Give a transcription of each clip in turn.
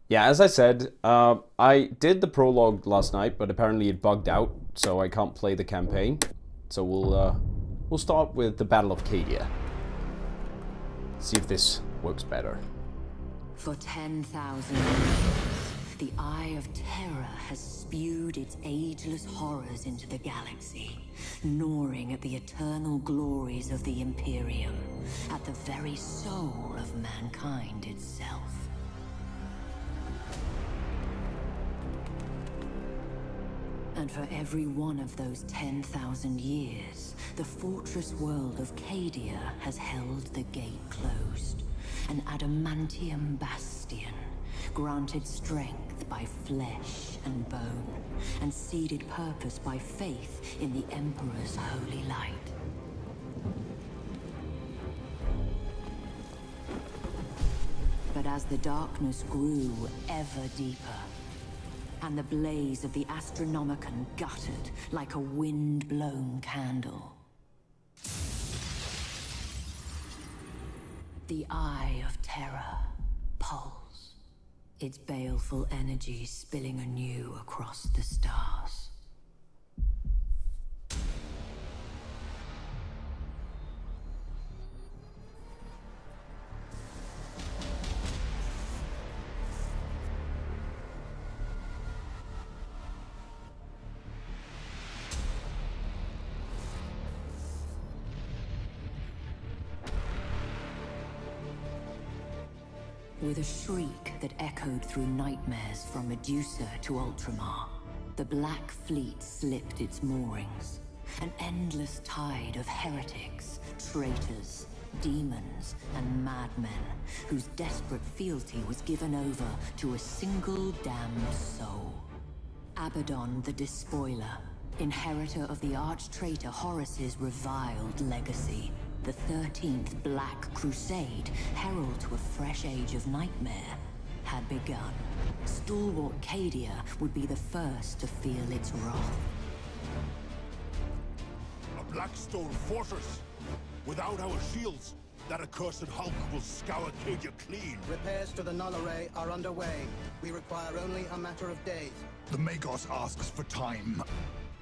Yeah, as I said, I did the prologue last night, but apparently it bugged out, so I can't play the campaign. So we'll start with the Battle of Cadia. See if this works better. For 10,000 years, the Eye of Terror has spewed its ageless horrors into the galaxy, gnawing at the eternal glories of the Imperium, at the very soul of mankind itself. And for every one of those 10,000 years, the fortress world of Cadia has held the gate closed, an adamantium bastion, granted strength by flesh and bone, and seeded purpose by faith in the Emperor's holy light. But as the darkness grew ever deeper, and the blaze of the Astronomicon guttered like a wind-blown candle, the Eye of Terror pulsed, its baleful energy spilling anew across the stars. With a shriek that echoed through nightmares from Medusa to Ultramar, the Black Fleet slipped its moorings. An endless tide of heretics, traitors, demons, and madmen, whose desperate fealty was given over to a single damned soul. Abaddon the Despoiler, inheritor of the arch-traitor Horus's reviled legacy. The 13th Black Crusade, herald to a fresh age of nightmare, had begun. Stalwart Cadia would be the first to feel its wrath. A Blackstone fortress! Without our shields, that accursed Hulk will scour Cadia clean. Repairs to the null array are underway. We require only a matter of days. The Magos asks for time.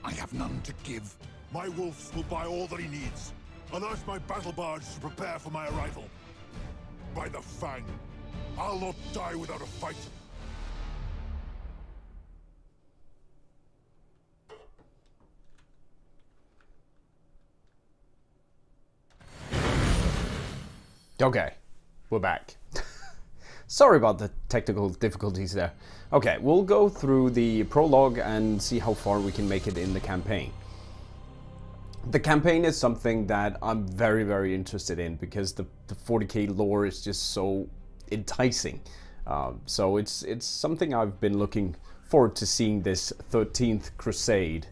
I have none to give. My wolves will buy all that he needs. Alert my battle bards to prepare for my arrival. By the Fang, I'll not die without a fight. Okay, we're back. Sorry about the technical difficulties there. Okay, we'll go through the prologue and see how far we can make it in the campaign. The campaign is something that I'm very, very interested in because the 40k lore is just so enticing. So it's something I've been looking forward to seeing this 13th Crusade.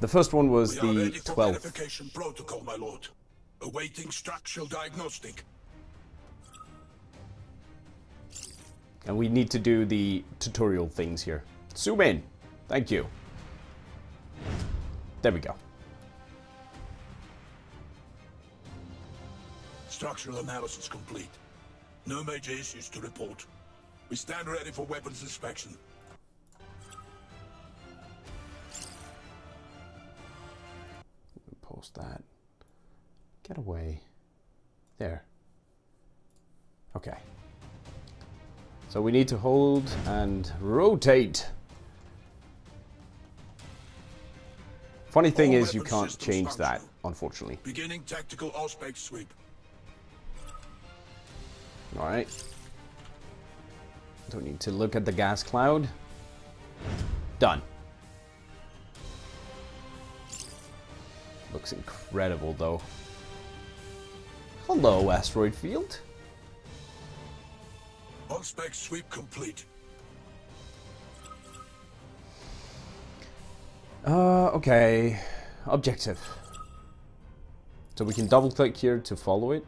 The first one was the 12th. Verification protocol, my lord. Awaiting structural diagnostic. And we need to do the tutorial things here. Zoom in. Thank you. There we go. Structural analysis complete. No major issues to report. We stand ready for weapons inspection. Post that. Get away. There. Okay. So we need to hold and rotate. Funny thing is you can't change that, unfortunately. Beginning tactical auspex sweep. Alright. Don't need to look at the gas cloud. Done. Looks incredible though. Hello, asteroid field. Auspex sweep complete. Okay. Objective. So we can double click here to follow it.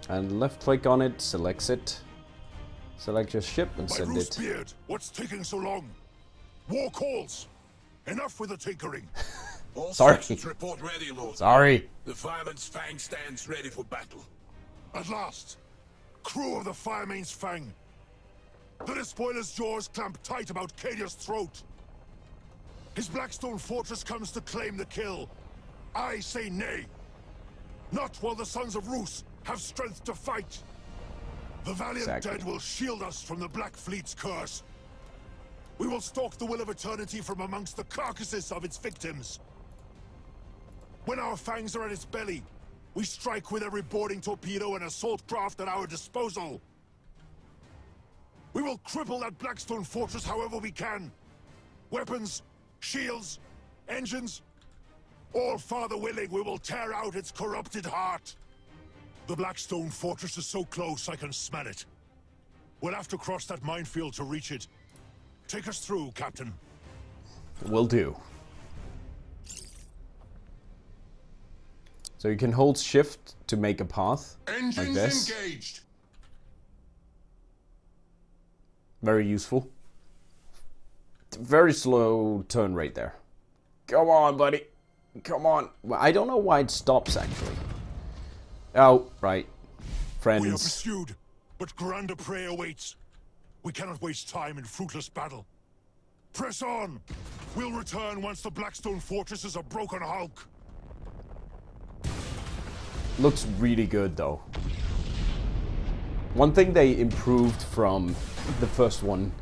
And left click on it, selects it. Select your ship and send it. Beard, what's taking so long? War calls! Enough with the tinkering! All Sorry. sections report ready, Lord. Sorry. The Fireman's Fang stands ready for battle. At last! Crew of the Firemane's Fang. The Despoiler's jaws clamp tight about Cadia's throat. His Blackstone fortress comes to claim the kill. I say nay. Not while the Sons of Roos have strength to fight. The valiant dead will shield us from the Black Fleet's curse. We will stalk the Will of Eternity from amongst the carcasses of its victims. When our fangs are at its belly, we strike with every boarding torpedo and assault craft at our disposal. We will cripple that Blackstone fortress however we can. Weapons, shields, engines. All Father willing, we will tear out its corrupted heart. The Blackstone fortress is so close I can smell it. We'll have to cross that minefield to reach it. Take us through, Captain. Will do. So you can hold shift to make a path. Engines like this. engaged. Very useful. Very slow turn rate there. Come on, buddy. Come on. Well, I don't know why it stops, actually. Oh, right. Friends. We are pursued, but grander prey awaits. We cannot waste time in fruitless battle. Press on! We'll return once the Blackstone fortress is a broken hulk. Looks really good, though. One thing they improved from the first one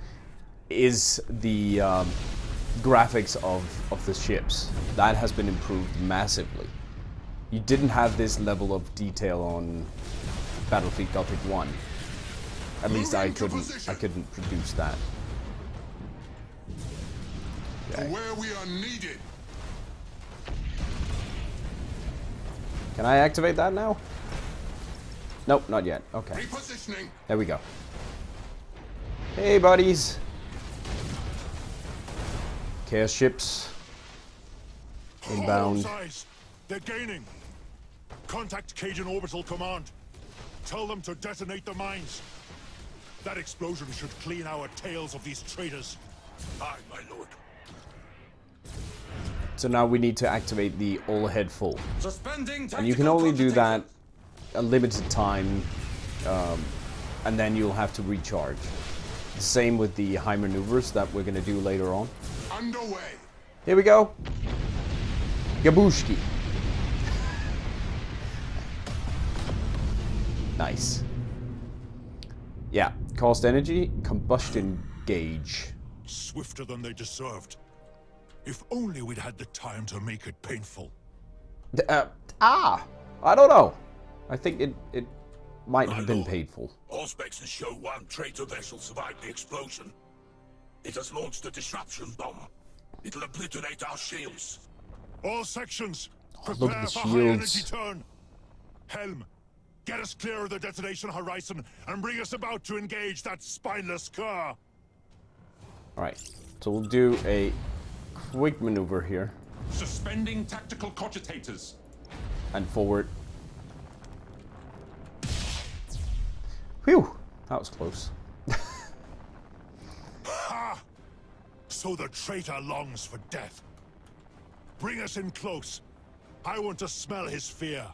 is the graphics of the ships. That has been improved massively. You didn't have this level of detail on Battlefleet Gothic 1. At least I couldn't produce that. Okay. To where we are needed. Can I activate that now? Nope, not yet. Okay. Repositioning. There we go. Hey, buddies. Chaos ships. Inbound. Eyes. They're gaining. Contact Cajun Orbital Command. Tell them to detonate the mines. That explosion should clean our tails of these traitors. Aye, my lord. So now we need to activate the all-ahead full. Suspending. And you can only do that a limited time, and then you'll have to recharge. Same with the high maneuvers that we're going to do later on. Underway. Here we go. Gabushki. Nice. Yeah, cost energy, combustion gauge. Swifter than they deserved. If only we'd had the time to make it painful. I don't know. I think it might have been painful. All specs show one traitor vessel survived the explosion. It has launched a disruption bomb. It'll obliterate our shields. All sections, look prepare at the for high energy shields. turn. Helm, get us clear of the detonation horizon and bring us about to engage that spineless cur. Alright, so we'll do a quick maneuver here. Suspending tactical cogitators. And forward. Whew, that was close. Ha! So the traitor longs for death. Bring us in close. I want to smell his fear.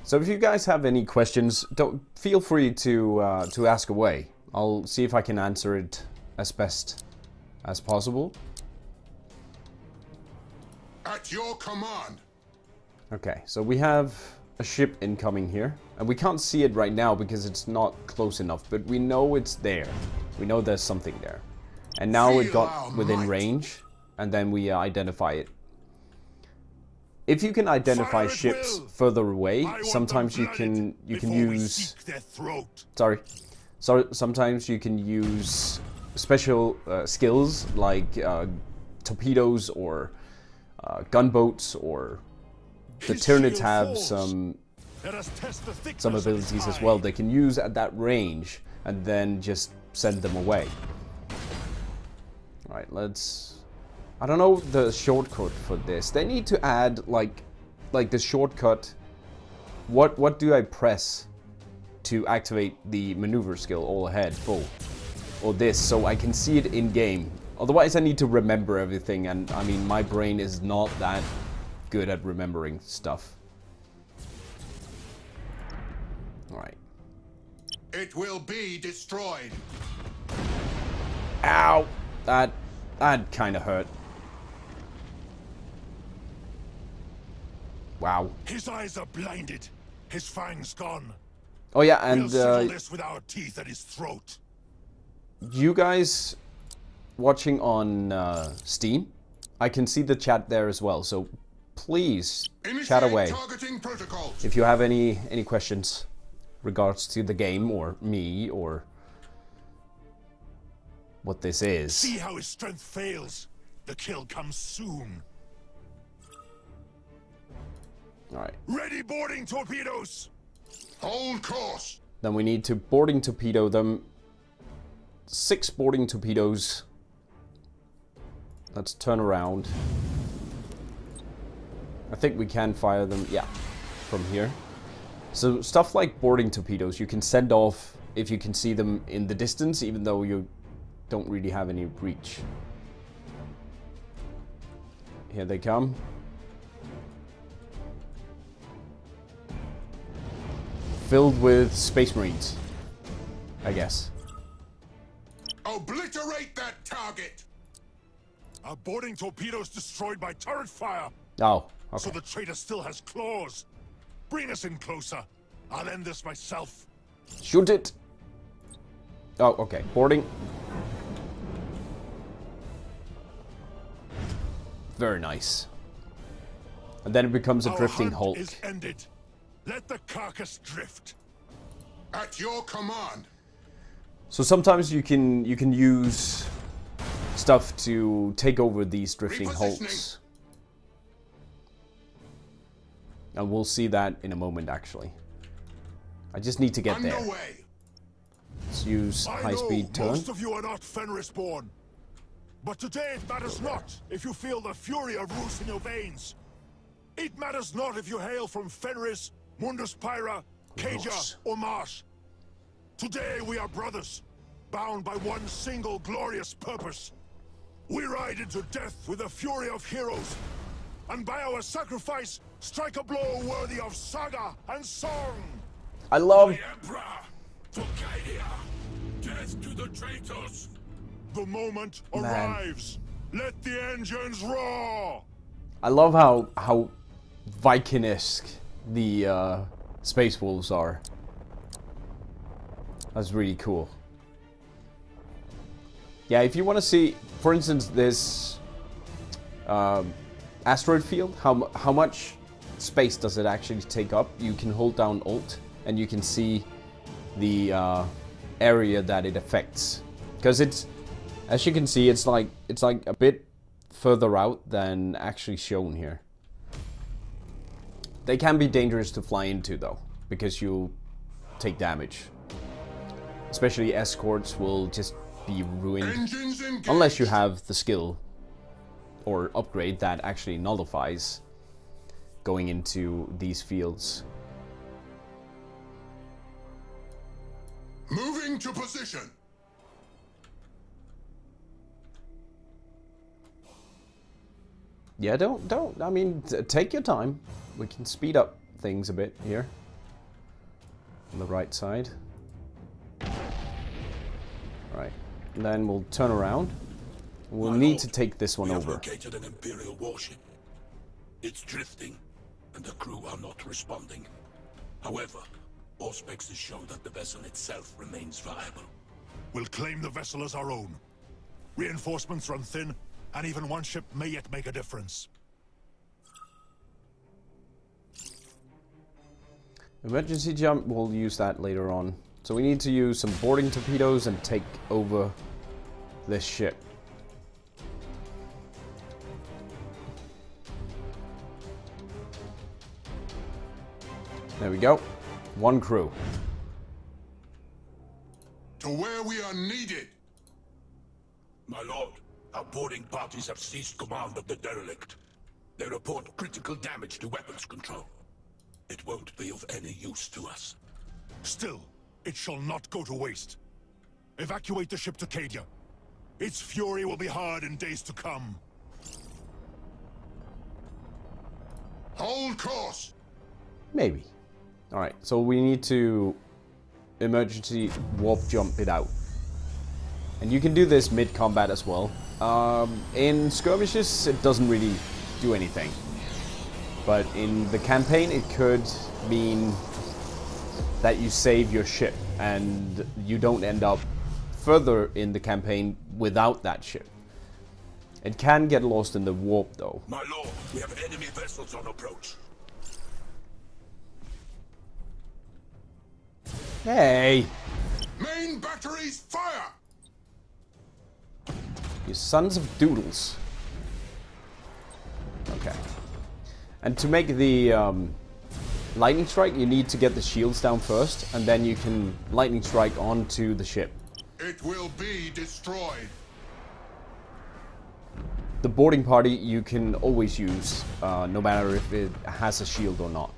So if you guys have any questions, don't feel free to ask away. I'll see if I can answer it as best as possible. At your command. Okay, so we have a ship incoming here, and we can't see it right now because it's not close enough, but we know it's there. We know there's something there. And now it got within range, and then we identify it. If you can identify ships further away, sometimes you can use sometimes you can use special skills like torpedoes or gunboats, or the Tyranids have some abilities as well they can use at that range and then just send them away. Alright, let's... I don't know the shortcut for this. They need to add like the shortcut. What do I press to activate the maneuver skill all ahead full? Or this, so I can see it in game. Otherwise I need to remember everything, and I mean my brain is not that good at remembering stuff. Alright. It will be destroyed. Ow! That kind of hurt. Wow. His eyes are blinded. His fangs gone. Oh yeah, and We'll settle this with our teeth at his throat. You guys watching on Steam, I can see the chat there as well, so please chat away Targeting protocols. if you have any questions regards to the game or me or what this is. See how his strength fails. The kill comes soon. Alright, Ready boarding torpedoes. Hold course. then we need to boarding torpedo them. 6 boarding torpedoes. Let's turn around. I think we can fire them, yeah, from here. So stuff like boarding torpedoes you can send off if you can see them in the distance, even though you don't really have any reach. Here they come. Filled with Space Marines, I guess. Obliterate that target. Our boarding torpedoes destroyed by turret fire. Oh, okay. So the traitor still has claws. Bring us in closer. I'll end this myself. Shoot it! Oh, okay. Boarding. Very nice. And then it becomes a Our drifting hunt Hulk. is ended. Let the carcass drift. At your command. So sometimes you can use stuff to take over these drifting Hulks. And we'll see that in a moment, actually. I just need to get there. Underway. Let's use high-speed turn. Most of you are not Fenris-born. But today it matters not if you feel the fury of Roos in your veins. It matters not if you hail from Fenris, Mundus Pyra, Cadia, or Marsh. Today we are brothers, bound by one single glorious purpose. We ride into death with the fury of heroes, and by our sacrifice, strike a blow worthy of saga and song. I love... The Emperor! To Cadia! Death to the traitors! The moment arrives. Let the engines roar! I love how Viking-esque the Space Wolves are. That's really cool. Yeah, if you want to see, for instance, this asteroid field, how much space does it actually take up? You can hold down Alt and you can see the area that it affects. Because it's, as you can see, it's like a bit further out than actually shown here. They can be dangerous to fly into though, because you take damage. Especially escorts will just be ruined unless you have the skill or upgrade that actually nullifies going into these fields. Moving to position. Yeah, I mean, take your time. We can speed up things a bit here. On the right side. Right. And then we'll turn around. We'll need to take this one We have over. located an Imperial warship. It's drifting, and the crew are not responding. However, all specs show that the vessel itself remains viable. We'll claim the vessel as our own. Reinforcements run thin, and even one ship may yet make a difference. Emergency jump, we'll use that later on. So we need to use some boarding torpedoes and take over this ship. There we go. One crew. To where we are needed. My lord, our boarding parties have seized command of the derelict. They report critical damage to weapons control. It won't be of any use to us. Still, it shall not go to waste. Evacuate the ship to Cadia. Its fury will be hard in days to come. Hold course. Maybe. Alright, so we need to emergency warp jump it out. And you can do this mid-combat as well. In skirmishes, it doesn't really do anything. But in the campaign, it could mean that you save your ship and you don't end up further in the campaign without that ship. It can get lost in the warp though. My lord, we have enemy vessels on approach. Hey! Main batteries, fire! You sons of doodles. Okay. And to make the lightning strike, you need to get the shields down first, and then you can lightning strike onto the ship. It will be destroyed. The boarding party you can always use, no matter if it has a shield or not.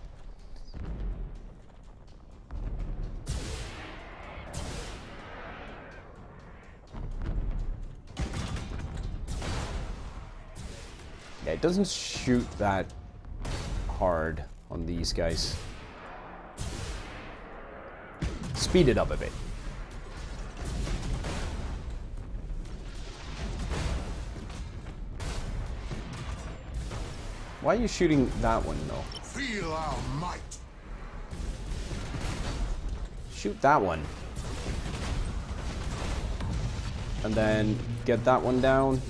Yeah, it doesn't shoot that hard on these guys. Speed it up a bit. Why are you shooting that one though? Feel our might. Shoot that one. And then get that one down.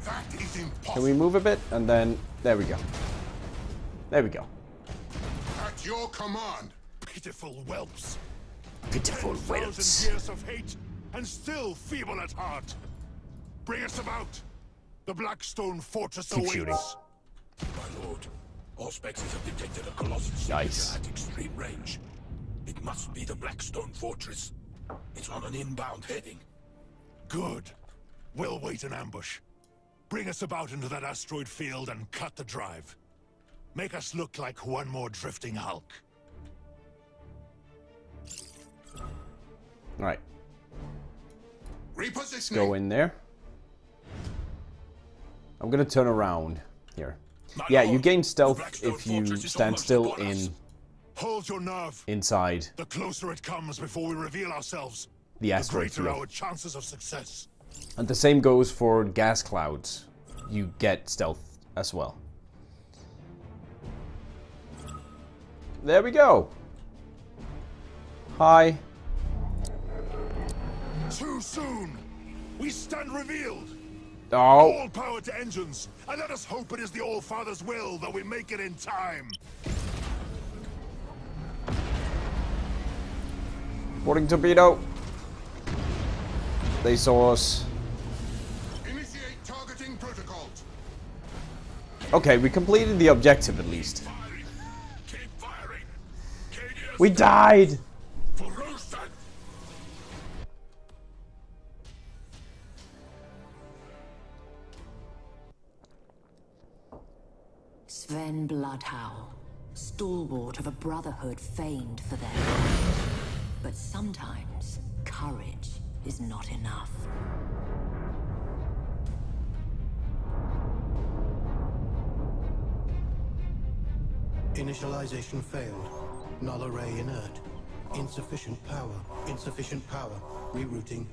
That is impossible. Can we move a bit? And then, there we go. There we go. At your command. Pitiful whelps. Pitiful 10,000 whelps. years of hate, and still feeble at heart. Bring us about. The Blackstone Fortress Keep awaits. shooting. My lord, Auspexes have detected a colossal Nice. signature at extreme range. It must be the Blackstone Fortress. It's on an inbound heading. Good. We'll wait in ambush. Bring us about into that asteroid field and cut the drive. Make us look like one more drifting hulk. Alright, Repositioning. go in there. I'm gonna turn around here. My Yeah, lord, you gain the stealth Blackstone if you Fortress is stand almost still upon us. Hold your nerve. inside The closer it comes before we reveal ourselves, the the asteroid greater our field. chances of success. And the same goes for gas clouds. You get stealth as well. There we go. Hi. Too soon. We stand revealed. Oh, All power to engines, and let us hope it is the All-Father's will that we make it in time. boarding torpedo. They saw us. Initiate targeting protocol. Okay, we completed the objective at least. Firing. Keep firing. Cadius We died! for roasted. Sven Bloodhowl, stalwart of a brotherhood famed for them. But sometimes, courage is not enough. Initialization failed. Null array inert. Insufficient power. Insufficient power. Rerouting.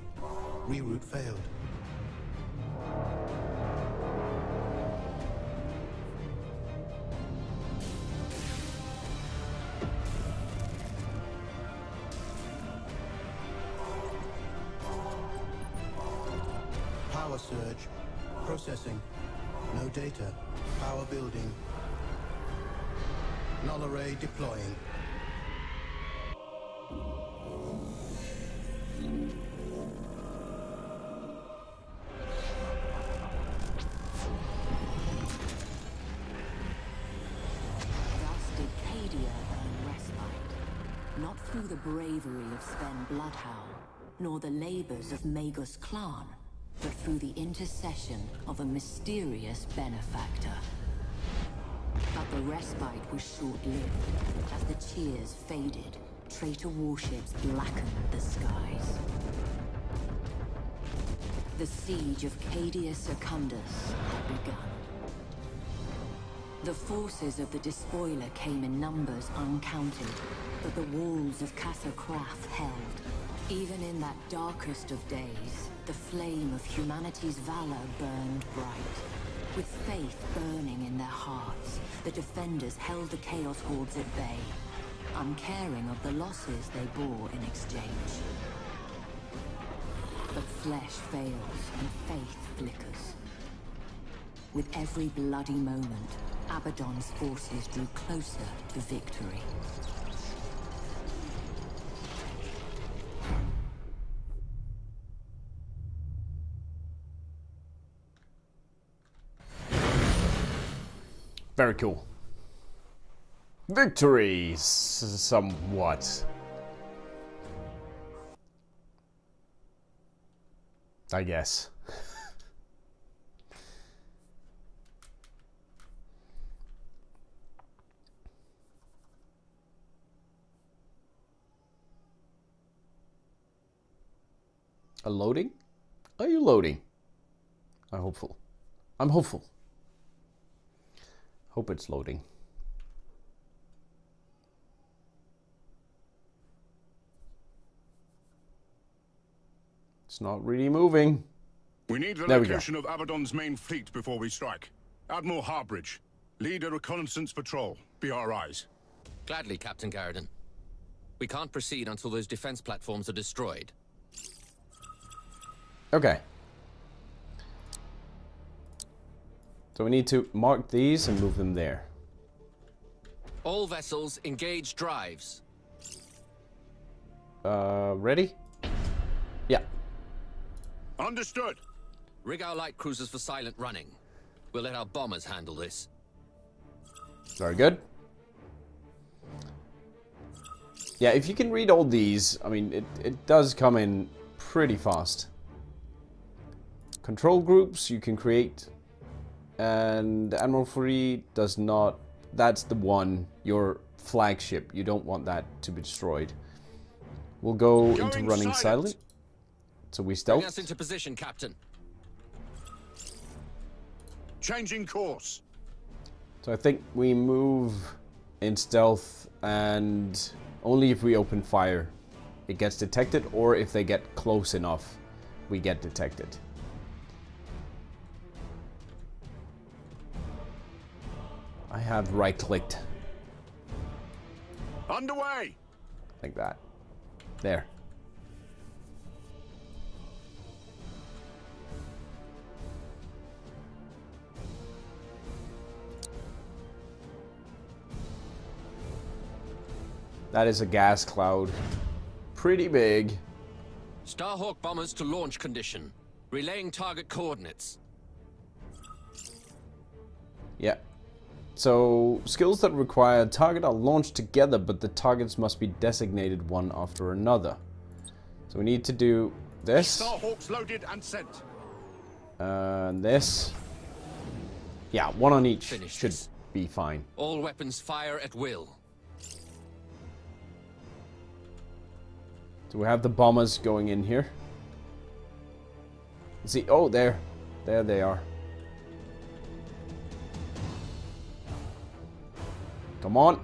Reroute failed. Power surge. Processing. No data. Power building. Null array deploying. Thus did Cadia earn respite, not through the bravery of Sven Bloodhowl, nor the labors of Magus Clan, but through the intercession of a mysterious benefactor. But the respite was short-lived. As the cheers faded, traitor warships blackened the skies. The siege of Cadia Secundus had begun. The forces of the despoiler came in numbers uncounted, but the walls of Casa Crath held. Even in that darkest of days, the flame of humanity's valor burned bright. With faith burning in their hearts, the defenders held the Chaos Hordes at bay, uncaring of the losses they bore in exchange. But flesh fails and faith flickers. With every bloody moment, Abaddon's forces drew closer to victory. Very cool. Victory, somewhat. I guess. A loading? Are you loading? I'm hopeful. I'm hopeful. Hope it's loading. It's not really moving. We need the There we location of Abaddon's main fleet before we strike. Admiral Harbridge, lead a reconnaissance patrol. Be our eyes. Gladly, Captain Garrison. We can't proceed until those defense platforms are destroyed. Okay. So we need to mark these and move them there. All vessels engage drives. Ready? Yeah. Understood. Rig our light cruisers for silent running. We'll let our bombers handle this. Very good. Yeah, if you can read all these, I mean, it does come in pretty fast. Control groups you can create, and Admiral Free does not. That's the one, your flagship. You don't want that to be destroyed. We'll go into running silent. So we stealth. Bring us into position, Captain. Changing course. So I think we move in stealth, and only if we open fire it gets detected, or if they get close enough we get detected. I have right-clicked. Underway. Like that. There. That is a gas cloud. Pretty big. Starhawk bombers to launch condition. Relaying target coordinates. Yeah. So, skills that require a target are launched together, but the targets must be designated one after another. So we need to do this. Starhawks loaded and sent. And this. Yeah, one on each Finish should this. be fine. All weapons fire at will. So we have the bombers going in here. See, oh, there. There they are. Come on.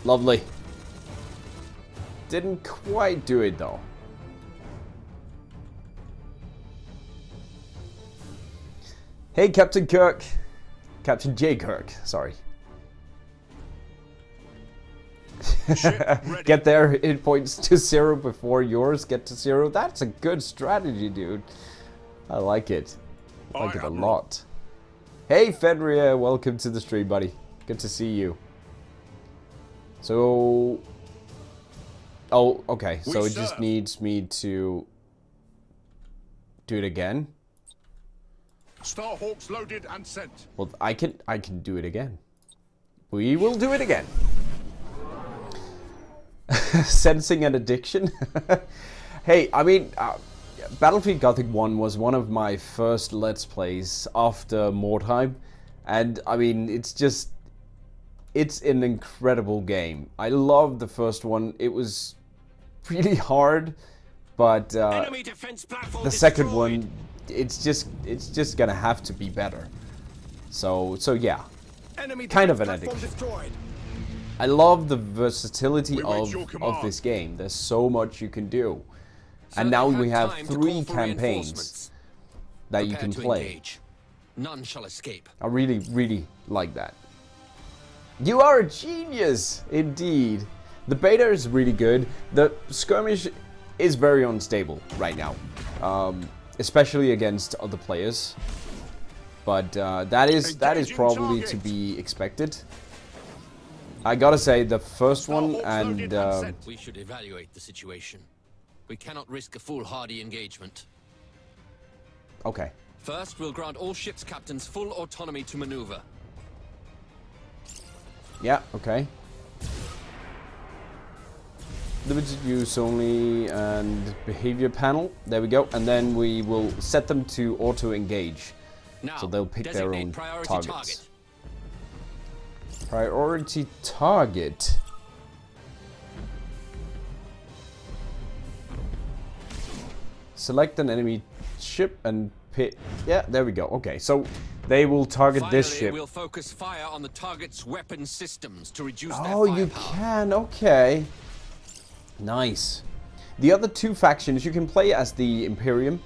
Lovely. Didn't quite do it though. Hey, Captain Kirk. Captain J. Kirk, sorry. Get their hit points to 0 before yours get to 0. That's a good strategy, dude. I like it. I like it a lot. Hey, Fenrir, welcome to the stream, buddy. Good to see you. So... Oh, okay. So it just needs me to do it again. Starhawks loaded and sent. Well, I can do it again. We will do it again. Sensing an addiction. Hey, I mean, Battlefleet Gothic 1 was one of my first Let's Plays after Mordheim. And, I mean, it's an incredible game. I loved the first one. It was really hard, but the second one, it's just gonna have to be better. So yeah, kind of an addiction. I love the versatility of this game. There's so much you can do, and now we have 3 campaigns that you can play. None shall escape. I really like that. You are a genius, indeed. The beta is really good. The skirmish is very unstable right now, especially against other players. But that is probably to be expected. I gotta say, the first one and we should evaluate the situation. We cannot risk a foolhardy engagement. Okay. First, we'll grant all ships' captains full autonomy to maneuver. Yeah, okay. Limited use only and behavior panel. There we go. And then we will set them to auto-engage. So they'll pick their own targets. Priority target. Select an enemy ship and pick. Yeah, there we go. Okay, so they will target this ship. We'll focus fire on the target's weapon systems to reduce their firepower. You can. Okay. Nice. The other 2 factions, you can play as the Imperium,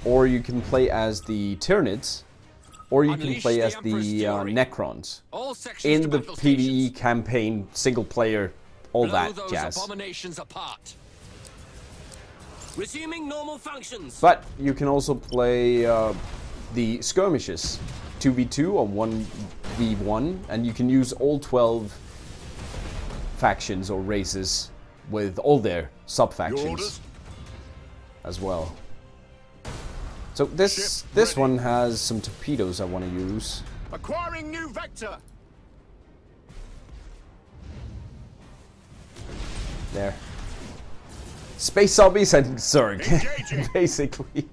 or you can play as the Tyranids, or you can play as the Necrons. In the PvE campaign, single player, all that jazz. Abominations apart. Resuming normal functions. But you can also play the skirmishes, 2v2 or 1v1, and you can use all 12 factions or races with all their sub-factions as well. So this one has some torpedoes I want to use. Acquiring new vector. There. Space zombies and Zerg, basically.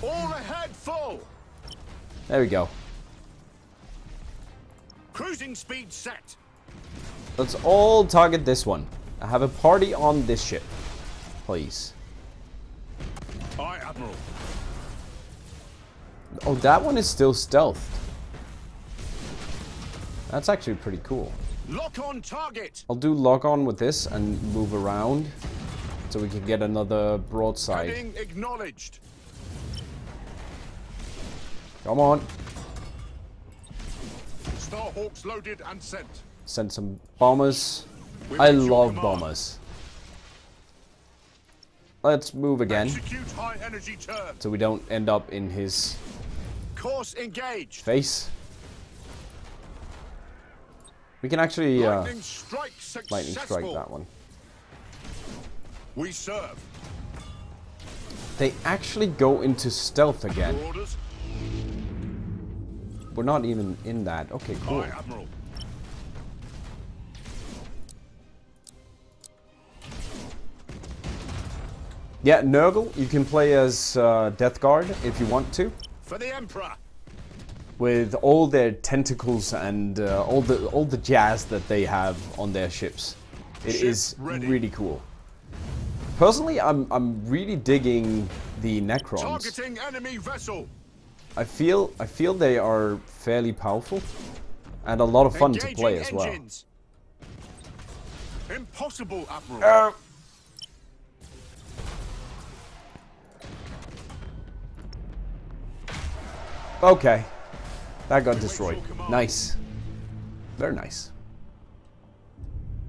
All ahead full. There we go. Cruising speed set. Let's all target this one. I have a party on this ship, please. Aye, Admiral. Oh, that one is still stealthed. That's actually pretty cool. Lock on target. I'll do lock on with this and move around so we can get another broadside. Heading acknowledged. Come on. Starhawks loaded and sent. Send some bombers. I love bombers. Let's move again. Execute high energy turn. So we don't end up in his course engaged. Face. We can actually lightning strike that one. We serve. They actually go into stealth again. We're not even in that. Okay, cool. Aye, Admiral. Yeah, Nurgle, you can play as Death Guard if you want to. For the Emperor. With all their tentacles and all the jazz that they have on their ships. It is really cool. Personally, I'm really digging the Necrons. Targeting enemy vessel. I feel they are fairly powerful and a lot of fun to play as well. Impossible, Admiral. Okay. That got destroyed. Nice. Very nice.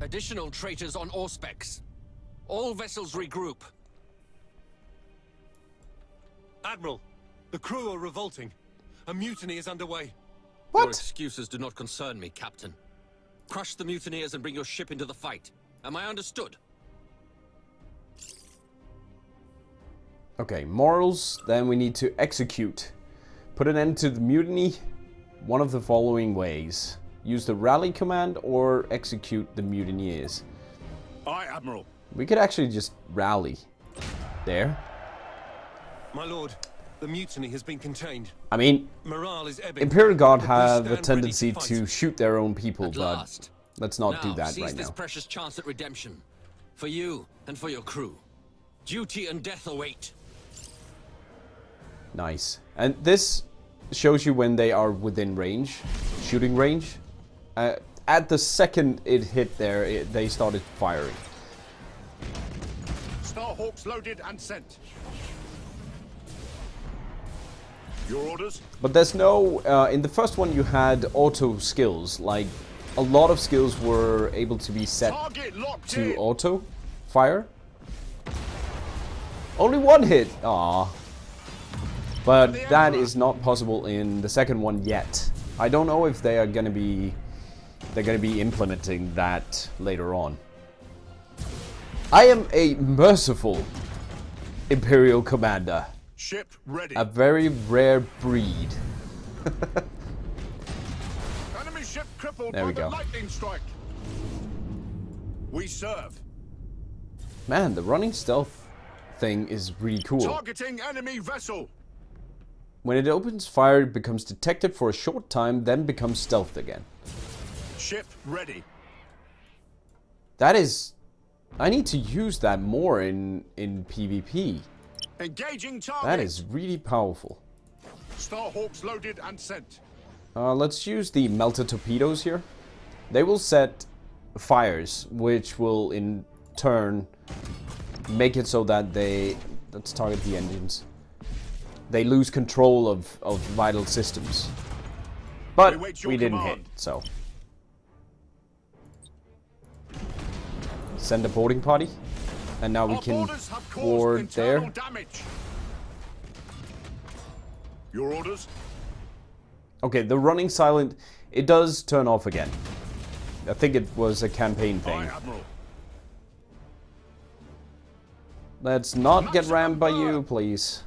Additional traitors on Auspex. All vessels regroup. Admiral, the crew are revolting. A mutiny is underway. What? Your excuses do not concern me, Captain. Crush the mutineers and bring your ship into the fight. Am I understood? Okay, morals. Then we need to execute. Put an end to the mutiny one of the following ways. Use the rally command or execute the mutineers. Aye, Admiral. We could actually just rally. There. My lord, the mutiny has been contained. I mean, morale is ebbing. Imperial Guard have a tendency to shoot their own people, but let's not do that right now. Seize this precious chance at redemption. For you and for your crew. Duty and death await. Nice. And this shows you when they are within range, shooting range. At the second it hit there, they started firing. Starhawks loaded and sent. Your orders? But there's no... in the first one you had auto skills, like a lot of skills were able to be set to auto fire. Only one hit! Aww. But that is not possible in the second one yet. I don't know if they are gonna be... They're gonna be implementing that later on. I am a merciful Imperial Commander. Ship ready. A very rare breed. Enemy ship crippled there we by go. The lightning strike. We serve. Man, the running stealth thing is really cool. Targeting enemy vessel. When it opens fire, it becomes detected for a short time, then becomes stealthed again. Ship ready. That is... I need to use that more in PvP. Engaging target. That is really powerful. Starhawks loaded and sent. Let's use the melter torpedoes here. They will set fires, which will in turn make it so that they... Let's target the engines. They lose control of vital systems. But we didn't hit, so... Send a boarding party. And now we can board there. Damage. Your orders? Okay, the running silent, it does turn off again. I think it was a campaign thing. Let's not get rammed by you, please.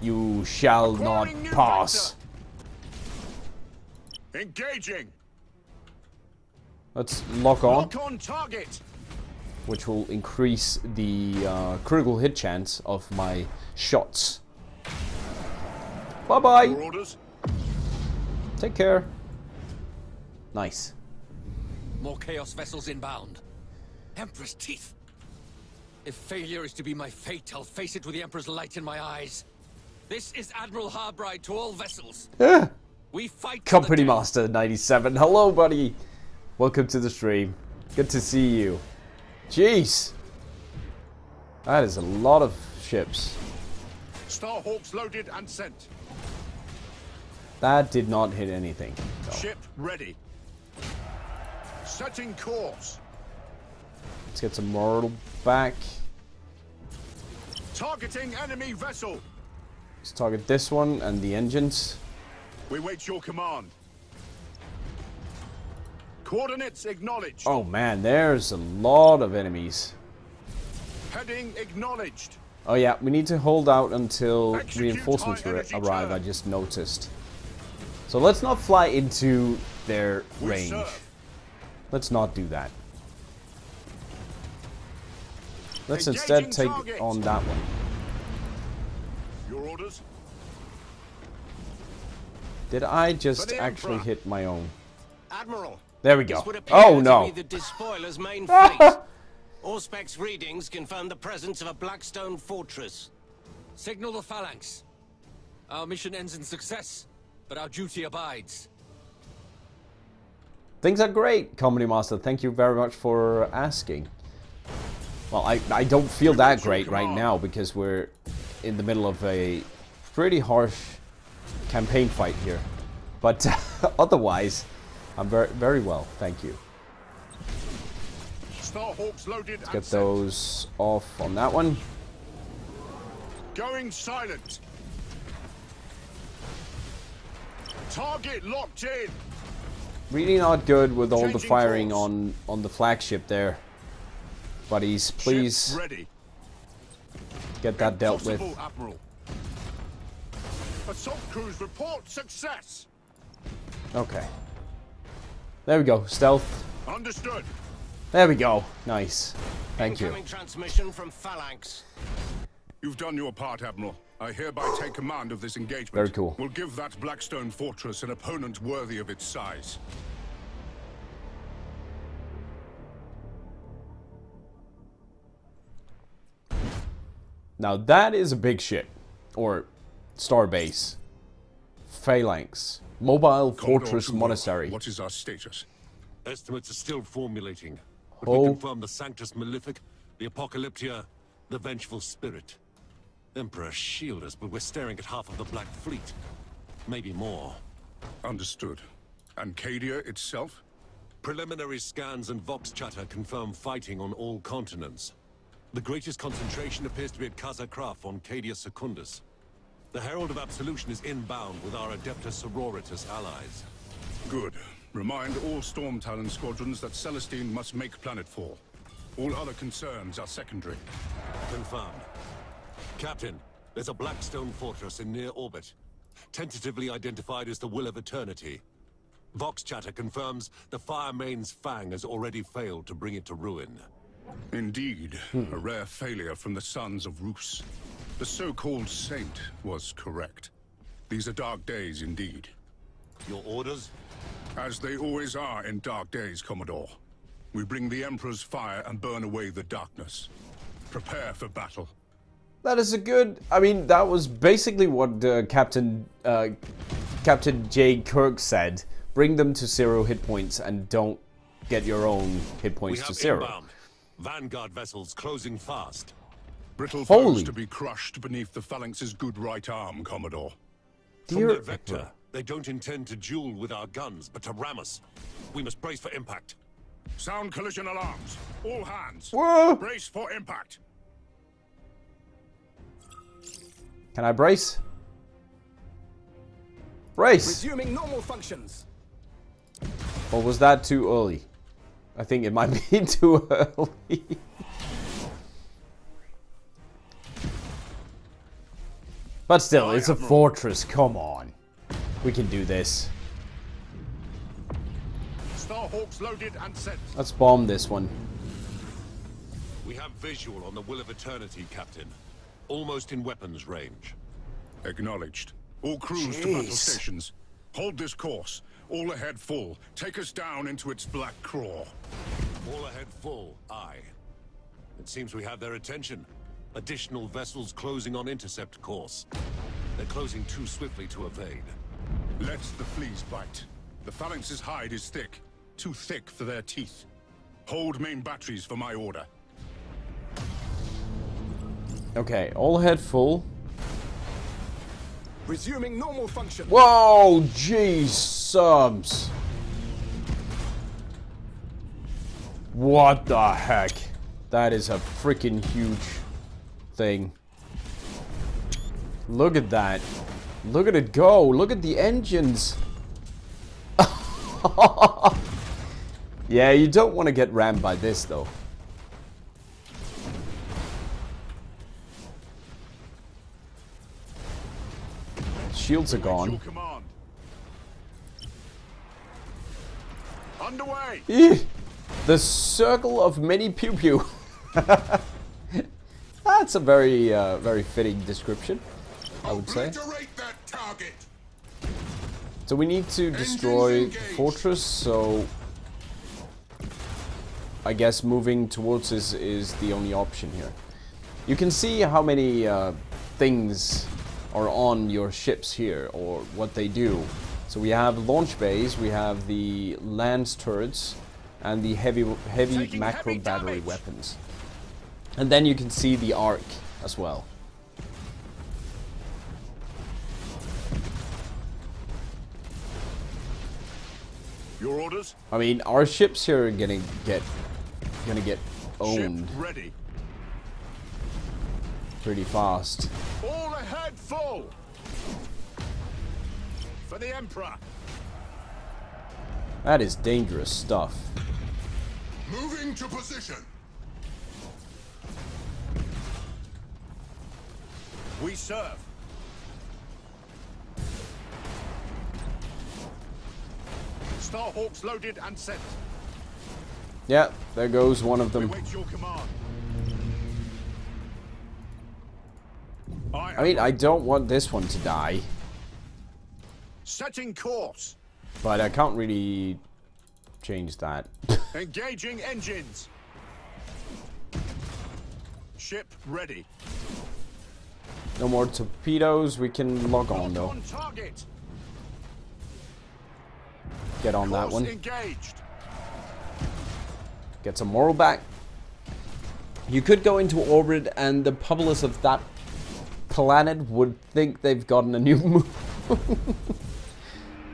You shall not pass. Engaging. Let's lock on. Lock on target. Which will increase the critical hit chance of my shots. Bye-bye. Your orders? Take care. Nice. More Chaos vessels inbound. Emperor's teeth. If failure is to be my fate, I'll face it with the Emperor's light in my eyes. This is Admiral Harbride to all vessels. We fight. Company Master 97. Hello, buddy. Welcome to the stream. Good to see you. Jeez. That is a lot of ships. Starhawks loaded and sent. That did not hit anything. No. Ship ready. Setting course. Let's get some mortal back. Targeting enemy vessel. Let's target this one and the engines. We wait your command. Coordinates acknowledged. Oh man, there's a lot of enemies. Heading acknowledged. Oh yeah, we need to hold out until Execute reinforcements arrive, turn. I just noticed. So let's not fly into their range. Serve. Let's not do that. Let's Engaging instead take target. on that one. Your orders? Did I just the actually Emperor. hit my own? Admiral. There we This go. would appear Oh to no. be the despoiler's main fleet. Auspex readings confirm the presence of a Blackstone fortress. Signal the phalanx. Our mission ends in success, but our duty abides. Things are great, Company Master. Thank you very much for asking. Well, I don't feel that great right now because we're in the middle of a pretty harsh campaign fight here. But otherwise, I'm very well. Thank you. Starhawks loaded. Let's get those off on that one. Going silent. Target locked in. Really not good with all the Changing firing course. on the flagship there. Buddies, please Ship ready. get that dealt with. Impossible, Admiral. Assault crews report success. Okay. There we go. Stealth. Understood. There we go. Nice. Thank you. Incoming transmission from Phalanx. You've done your part, Admiral. I hereby take command of this engagement. Very cool. We'll give that Blackstone fortress an opponent worthy of its size. Now that is a big ship. Or starbase. Phalanx. Mobile Fortress Commodore, Monastery. What is our status? Estimates are still formulating. But Oh. we confirm the Sanctus Malefic, the Apocalyptia, the Vengeful Spirit. Emperor, shield us, but we're staring at half of the Black Fleet. Maybe more. Understood. And Cadia itself? Preliminary scans and Vox chatter confirm fighting on all continents. The greatest concentration appears to be at Casa Kraf on Cadia Secundus. The Herald of Absolution is inbound with our Adeptus Sororitas allies. Good. Remind all Storm Talon squadrons that Celestine must make planetfall. All other concerns are secondary. Confirmed. Captain, there's a Blackstone fortress in near orbit. Tentatively identified as the Will of Eternity. Vox chatter confirms the Fire Main's Fang has already failed to bring it to ruin. Indeed, a rare failure from the sons of Rus. The so-called saint was correct. These are dark days indeed. Your orders? As they always are in dark days, Commodore. We bring the Emperor's fire and burn away the darkness. Prepare for battle. That is a good... I mean, that was basically what Captain J. Kirk said. Bring them to 0 hit points and don't get your own hit points to 0. Inbound. Vanguard vessels closing fast. Brittle Holy. foes to be crushed beneath the Phalanx's good right arm, Commodore. From Dear their vector, Emperor. they don't intend to duel with our guns, but to ram us. We must brace for impact. Sound collision alarms. All hands. Whoa. Brace for impact. Can I brace? Brace! Resuming normal functions. Or was that too early? I think it might be too early. But still, it's a fortress, come on. We can do this. Starhawks loaded and sent. Let's bomb this one. We have visual on the Will of Eternity, Captain. Almost in weapons range. Acknowledged. All crews to battle stations. Hold this course. All ahead full. Take us down into its black craw. All ahead full, aye. It seems we have their attention. Additional vessels closing on intercept course. They're closing too swiftly to evade. Let the fleas bite. The Phalanx's hide is thick. Too thick for their teeth. Hold main batteries for my order. Okay, all ahead full. Resuming normal function. Whoa, jeez, subs. What the heck? That is a freaking huge thing. Look at that. Look at it go. Look at the engines. Yeah, you don't want to get rammed by this though. Shields are gone. Underway. Eeh, the circle of many pew pew. That's a very, very fitting description, I would say. That target. So we need to destroy the fortress, so I guess moving towards this is the only option here. You can see how many things are on your ships here, or what they do. So we have launch bays, we have the lance turrets, and the heavy macro battery weapons. And then you can see the arc as well. Your orders? I mean, our ships here are gonna get owned. Ship ready. Pretty fast. All ahead full. For the Emperor. That is dangerous stuff. Moving to position. We serve. Starhawks loaded and sent. Yeah, there goes one of them. We wait your command. I mean, I don't want this one to die, Setting course. but I can't really change that. Engaging engines. Ship ready. No more torpedoes. We can log on though. On target. Get on that one. Engaged. Get some moral back. You could go into orbit and the populace of that planet would think they've gotten a new move.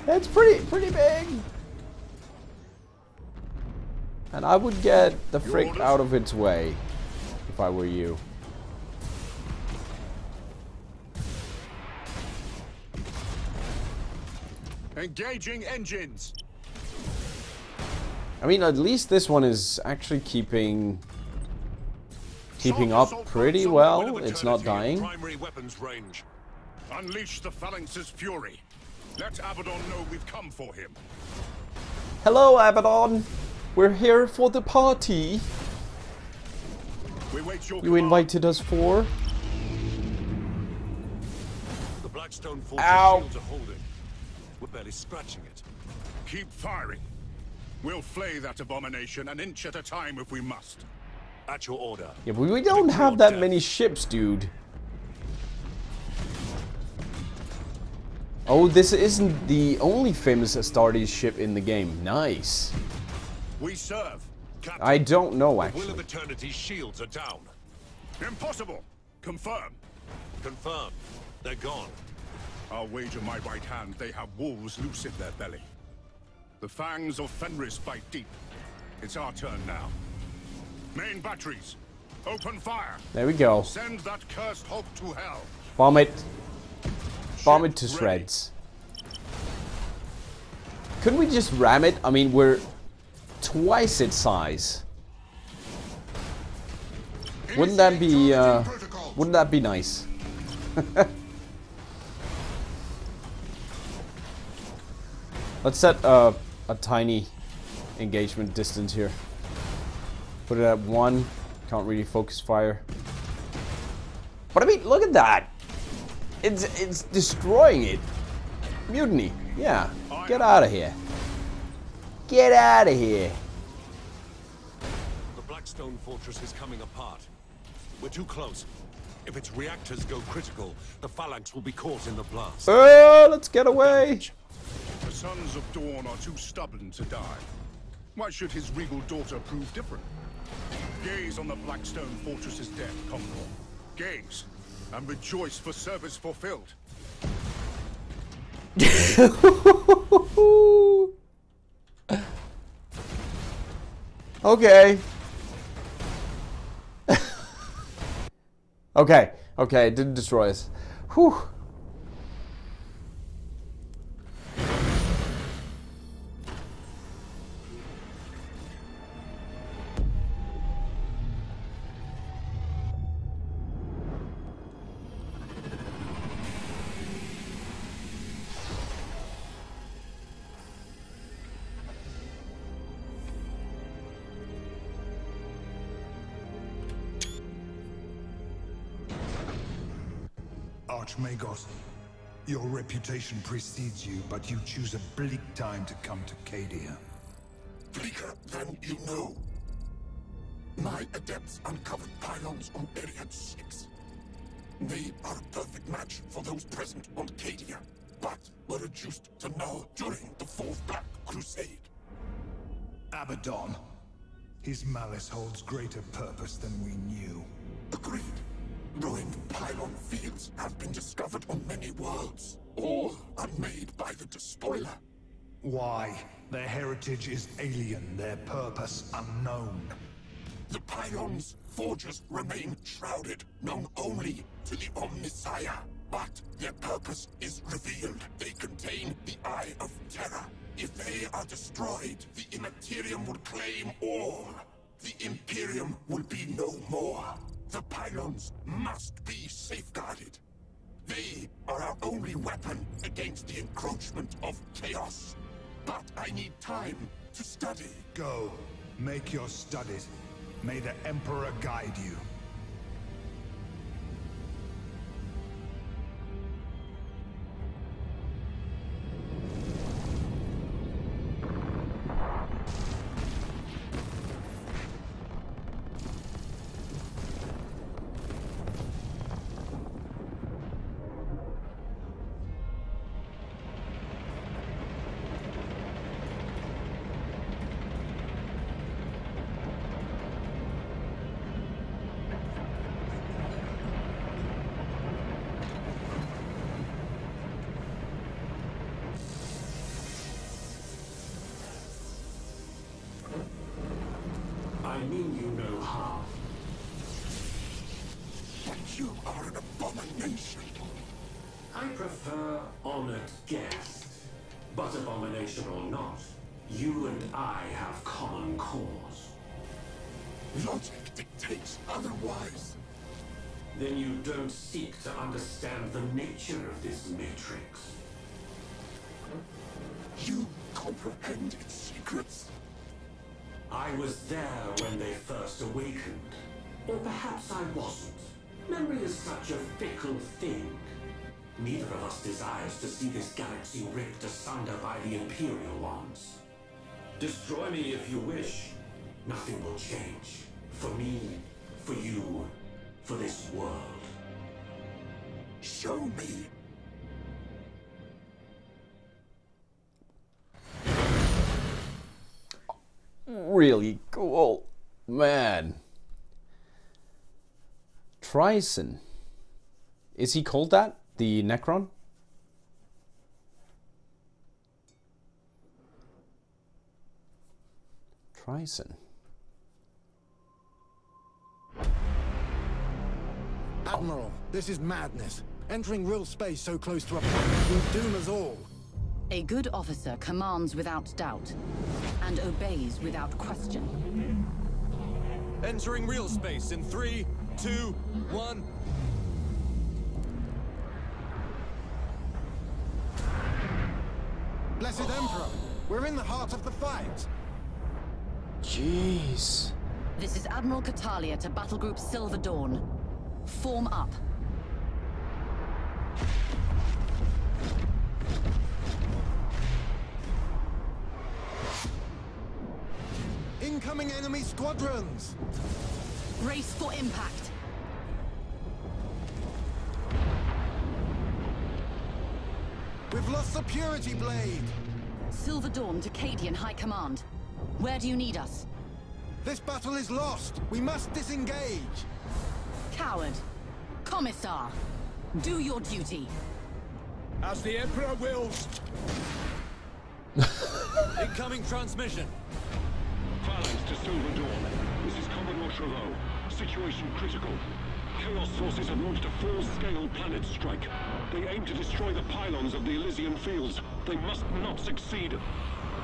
It's pretty big. And I would get the frick out of its way if I were you. Engaging engines. I mean, at least this one is actually keeping up pretty well. It's not dying. Primary weapons range. Unleash the phalanx's fury. Let Abaddon know we've come for him. Hello, Abaddon. We're here for the party. We wait your You invited us for. The Blackstone Fortress shields are holding. We're barely scratching it. Keep firing. We'll flay that abomination an inch at a time if we must. At your order. Yeah, but we don't have that many ships, dude. Oh, this isn't the only famous Astartes ship in the game. Nice. We serve. Captain, I don't know, the Will of actually. Eternity's shields are down. Impossible. Confirm. Confirmed. They're gone. I'll wager my right hand they have wolves loose in their belly. The fangs of Fenris bite deep. It's our turn now. Main batteries, open fire. There we go. Send that cursed hulk to hell. Bomb it. Bomb it to shreds. Couldn't we just ram it? I mean, we're twice its size. Wouldn't that be nice? Let's set a tiny engagement distance here. Put it at 1. Can't really focus fire. But I mean, look at that. It's destroying it. Mutiny. Yeah. Get out of here. Get out of here. The Blackstone Fortress is coming apart. We're too close. If its reactors go critical, the Phalanx will be caught in the blast. Let's get away. The Sons of Dawn are too stubborn to die. Why should his regal daughter prove different? Gaze on the Blackstone Fortress's death, Conqueror. Gaze, and rejoice for service fulfilled. Okay. Okay, it didn't destroy us. Whew. Archmagos, your reputation precedes you, but you choose a bleak time to come to Cadia. Bleaker than you know. My adepts uncovered pylons on Area 6. They are a perfect match for those present on Cadia, but were reduced to null during the Fourth Black Crusade. Abaddon. His malice holds greater purpose than we knew. Agreed. Ruined pylon fields have been discovered on many worlds, all unmade by the Despoiler. Why? Their heritage is alien, their purpose unknown. The pylons' forges remain shrouded, known only to the Omnissiah. But their purpose is revealed. They contain the Eye of Terror. If they are destroyed, the Immaterium will claim all. The Imperium will be no more. The pylons must be safeguarded. They are our only weapon against the encroachment of chaos. But I need time to study. Go. Make your studies. May the Emperor guide you. You are an abomination. I prefer honored guest. But abomination or not, you and I have common cause. Logic dictates otherwise. Then you don't seek to understand the nature of this matrix. You comprehend its secrets. I was there when they first awakened. Or perhaps I wasn't. Memory is such a fickle thing. Neither of us desires to see this galaxy ripped asunder by the Imperial ones. Destroy me if you wish. Nothing will change. For me, for you, for this world. Show me. Really cool, man. Trison. Is he called that? The Necron? Trison. Admiral, this is madness. Entering real space so close to a planet will doom us all. A good officer commands without doubt, and obeys without question. Entering real space in 3, 2, 1. Blessed Emperor, we're in the heart of the fight. Jeez. This is Admiral Catalia to Battle Group Silver Dawn. Form up. Incoming enemy squadrons! Brace for impact. We've lost the Purity Blade! Silver Dawn to Cadian High Command. Where do you need us? This battle is lost! We must disengage! Coward. Commissar. Do your duty. As the Emperor wills. Incoming transmission. Phalanx to Silver Dawn. This is Commodore Trevaux. Situation critical. Chaos forces have launched a full-scale planet strike. They aim to destroy the pylons of the Elysian fields. They must not succeed.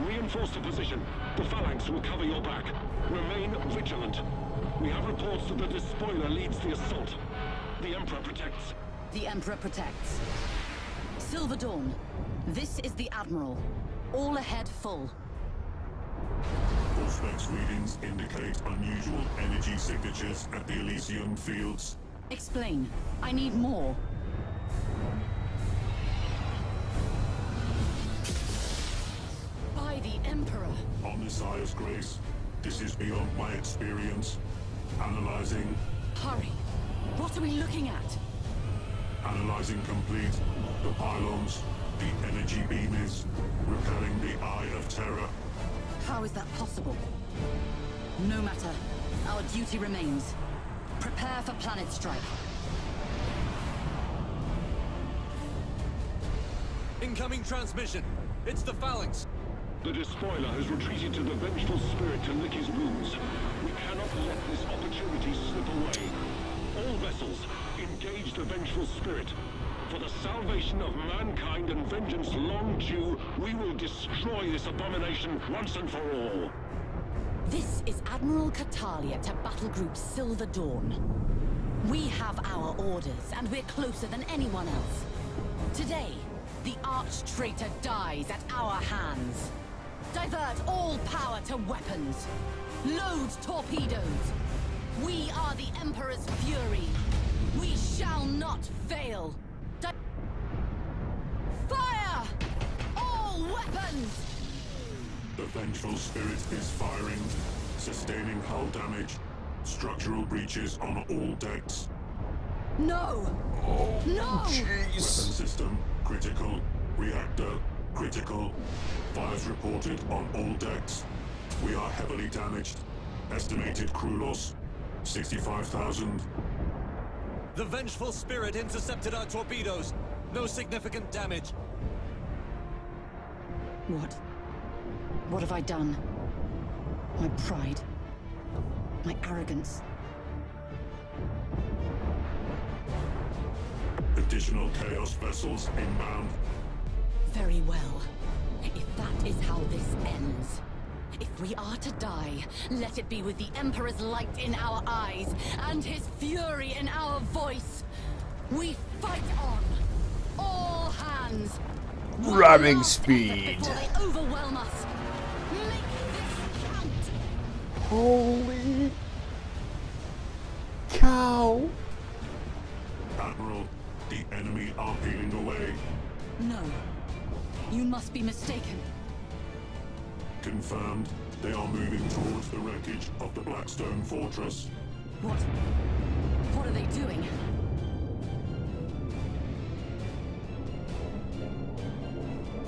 Reinforce the position. The Phalanx will cover your back. Remain vigilant. We have reports that the despoiler leads the assault. The Emperor protects. The Emperor protects. Silver Dawn. This is the Admiral. All ahead full. Auspex readings indicate unusual energy signatures at the Elysian fields. Explain. I need more. By the Emperor. On Messiah's grace, this is beyond my experience. Analyzing. Hurry. What are we looking at? Analyzing complete. The pylons. The energy beam is repelling the Eye of Terror. How is that possible? No matter. Our duty remains. Prepare for planet strike. Incoming transmission. It's the Phalanx. The despoiler has retreated to the vengeful spirit to lick his wounds. We cannot let this opportunity slip away. All vessels, engage the vengeful spirit. For the salvation of mankind and vengeance long due, we will destroy this abomination once and for all. This is Admiral Catalia to Battle Group Silver Dawn. We have our orders, and we're closer than anyone else. Today, the arch-traitor dies at our hands. Divert all power to weapons. Load torpedoes. We are the Emperor's fury. We shall not fail. Fire! All weapons! The vengeful spirit is firing, sustaining hull damage, structural breaches on all decks. No! No! Weapon system critical, reactor critical. Fires reported on all decks. We are heavily damaged. Estimated crew loss 65,000. The vengeful spirit intercepted our torpedoes. No significant damage. What? What have I done? My pride. My arrogance. Additional Chaos vessels inbound. Very well. If that is how this ends. If we are to die, let it be with the Emperor's light in our eyes and his fury in our voice. We fight on. All hands. Ramming speed. Before they overwhelm us. Make this count. Holy cow. Admiral, the enemy are peeling away. No. You must be mistaken. Confirmed. They are moving towards the wreckage of the Blackstone Fortress. What? What are they doing?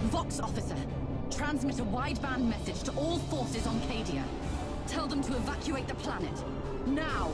Vox officer, transmit a wideband message to all forces on Cadia. Tell them to evacuate the planet. Now!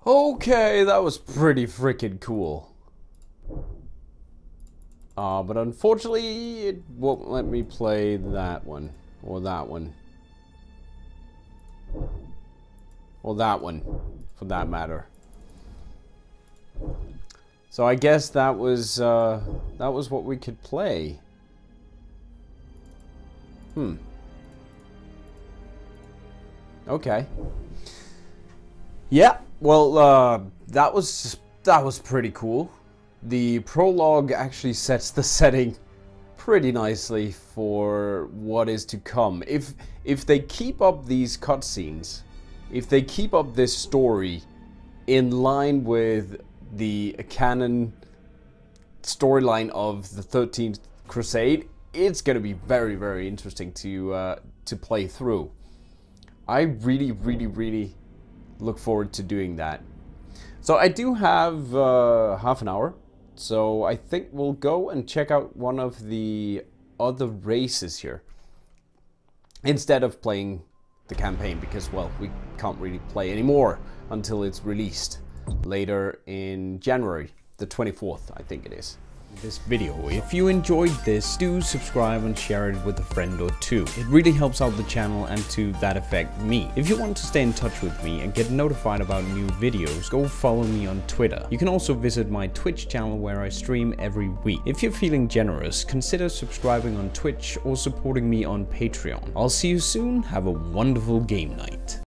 Okay, that was pretty freaking cool. But unfortunately, it won't let me play that one. Or that one. Or that one, for that matter. So I guess that was what we could play. Okay. Yeah, well, that was pretty cool. The prologue actually sets the setting pretty nicely for what is to come. If they keep up these cutscenes, if they keep up this story in line with the canon storyline of the 13th Crusade, it's going to be very, very interesting to play through. I really look forward to doing that. So I do have half an hour, so I think we'll go and check out one of the other races here instead of playing the campaign, because, well, we can't really play anymore until it's released later in January, the 24th, I think it is. This video. If you enjoyed this, do subscribe and share it with a friend or two. It really helps out the channel and to that effect me. If you want to stay in touch with me and get notified about new videos, go follow me on Twitter. You can also visit my Twitch channel where I stream every week. If you're feeling generous, consider subscribing on Twitch or supporting me on Patreon. I'll see you soon. Have a wonderful game night.